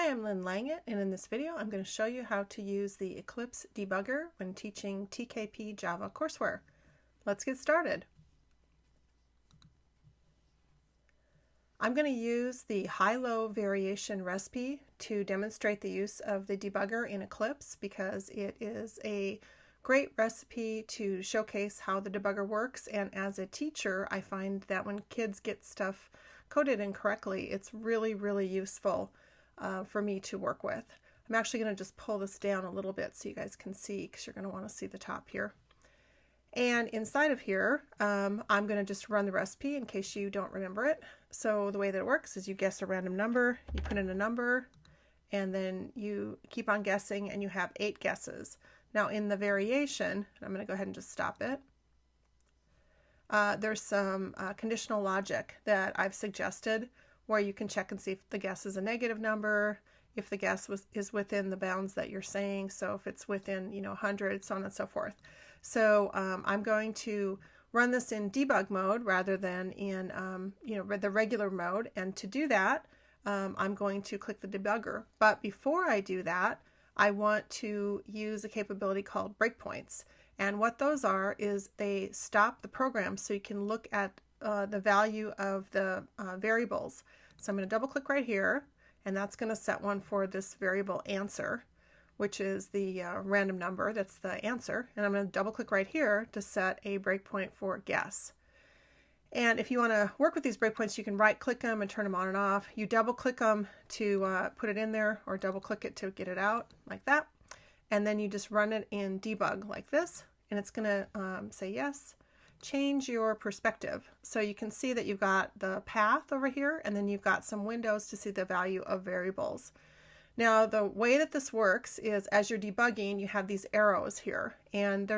Hi, I'm Lynn Langit, and in this video I'm going to show you how to use the Eclipse Debugger when teaching TKP Java courseware. Let's get started. I'm going to use the high-low variation recipe to demonstrate the use of the debugger in Eclipse because it is a great recipe to showcase how the debugger works, and as a teacher I find that when kids get stuff coded incorrectly, it's really useful for me to work with. I'm actually going to just pull this down a little bit so you guys can see, because you're going to want to see the top here. And inside of here, I'm going to just run the recipe in case you don't remember it. So the way that it works is you guess a random number, you put in a number, and then you keep on guessing, and you have 8 guesses. Now in the variation, I'm going to go ahead and just stop it. There's some conditional logic that I've suggested where you can check and see if the guess is a negative number, if the guess is within the bounds that you're saying, so if it's within 100, so on and so forth. So I'm going to run this in debug mode rather than in the regular mode, and to do that I'm going to click the debugger. But before I do that, I want to use a capability called breakpoints, and what those are is they stop the program so you can look at the value of the variables. So I'm going to double click right here, and that's going to set one for this variable answer, which is the random number, that's the answer, and I'm going to double click right here to set a breakpoint for guess. And if you want to work with these breakpoints, you can right click them and turn them on and off. You double click them to put it in there, or double click it to get it out, like that, and then you just run it in debug like this, and it's going to say yes. Change your perspective. So you can see that you've got the path over here, and then you've got some windows to see the value of variables. Now the way that this works is as you're debugging, you have these arrows here, and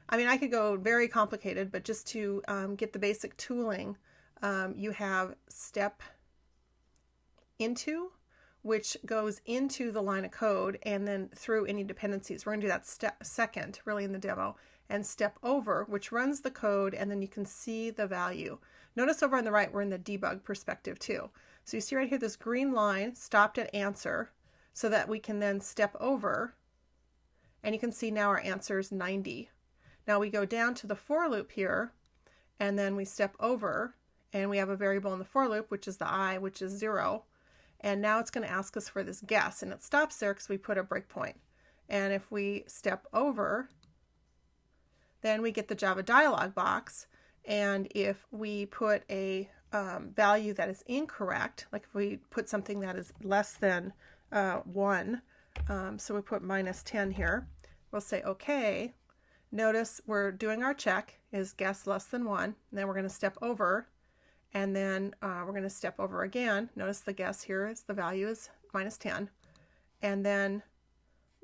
I could go very complicated, but just to get the basic tooling, you have step into, which goes into the line of code and then through any dependencies. We're going to do that second, really, in the demo. And step over, which runs the code, and then you can see the value. Notice over on the right, we're in the debug perspective too. So you see right here this green line stopped at answer, so that we can then step over, and you can see now our answer is 90. Now we go down to the for loop here, and then we step over, and we have a variable in the for loop, which is the I, which is 0. And now it's going to ask us for this guess, and it stops there because we put a breakpoint. And if we step over, then we get the Java dialog box, and if we put a value that is incorrect, like if we put something that is less than 1, so we put -10 here, we'll say OK. Notice we're doing our check, is guess less than 1, and then we're going to step over, and then we're going to step over again. Notice the guess here is the value is -10, and then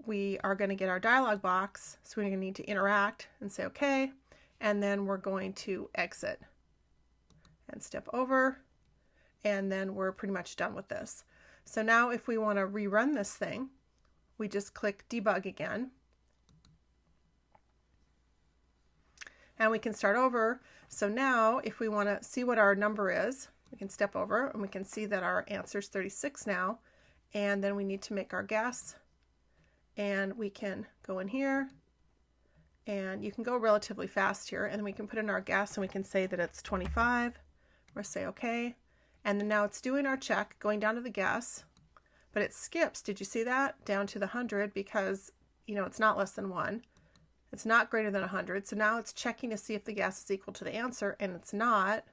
we are going to get our dialog box, so we're going to need to interact and say OK, and then we're going to exit and step over, and then we're pretty much done with this. So now if we want to rerun this thing, we just click debug again, and we can start over. So now if we want to see what our number is, we can step over, and we can see that our answer is 36 now, and then we need to make our guess. And we can go in here, and you can go relatively fast here, and then we can put in our guess, and we can say that it's 25. We'll say OK, and then now it's doing our check, going down to the guess, but it skips, did you see that, down to the 100, because it's not less than 1. It's not greater than 100, so now it's checking to see if the guess is equal to the answer, and it's not.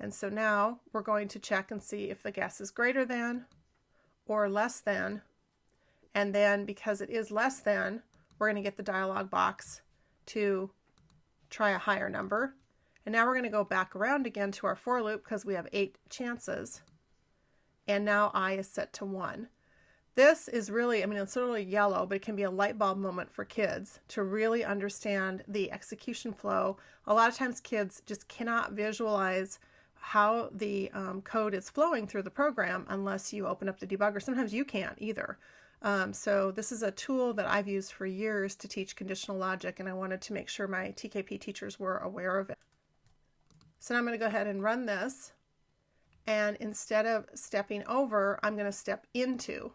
And so now we're going to check and see if the guess is greater than or less than. And then because it is less than, we're going to get the dialog box to try a higher number. And now we're going to go back around again to our for loop because we have 8 chances. And now I is set to 1. This is really, it's literally yellow, but it can be a light bulb moment for kids to really understand the execution flow. A lot of times kids just cannot visualize how the code is flowing through the program unless you open up the debugger. Sometimes you can't either. So this is a tool that I've used for years to teach conditional logic, and I wanted to make sure my TKP teachers were aware of it. So now I'm going to go ahead and run this, and instead of stepping over, I'm going to step into.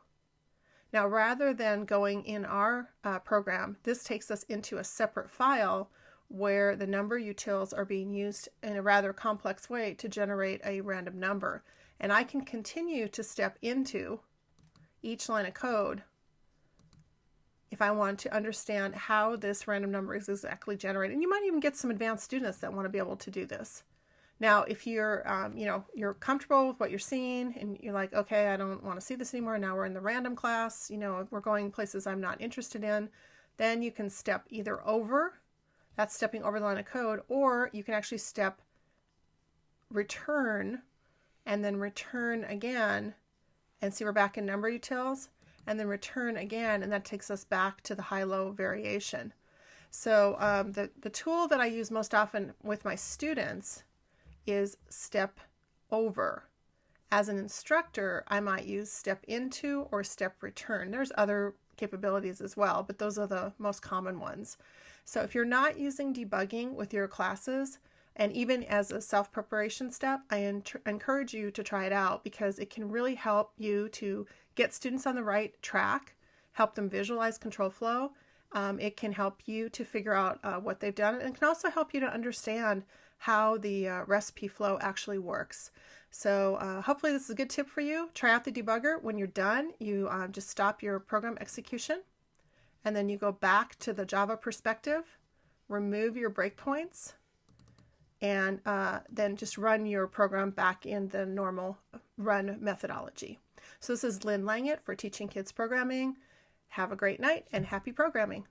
Now, rather than going in our program, this takes us into a separate file where the number utils are being used in a rather complex way to generate a random number. And I can continue to step into each line of code if I want to understand how this random number is exactly generated. And you might even get some advanced students that want to be able to do this. Now, if you're, you're comfortable with what you're seeing and you're like, okay, I don't want to see this anymore. Now we're in the random class, we're going places I'm not interested in, then you can step either over, that's stepping over the line of code, or you can actually step return and then return again, and see we're back in number utils, and then return again, and that takes us back to the high-low variation. So the tool that I use most often with my students is step over. As an instructor, I might use step into or step return. There's other capabilities as well, but those are the most common ones. So if you're not using debugging with your classes, and even as a self-preparation step, I encourage you to try it out, because it can really help you to get students on the right track, help them visualize control flow. It can help you to figure out what they've done, and it can also help you to understand how the recipe flow actually works. So hopefully this is a good tip for you. Try out the debugger. When you're done, you just stop your program execution, and then you go back to the Java perspective, remove your breakpoints, and then just run your program back in the normal run methodology. So this is Lynn Langit for Teaching Kids Programming. Have a great night and happy programming.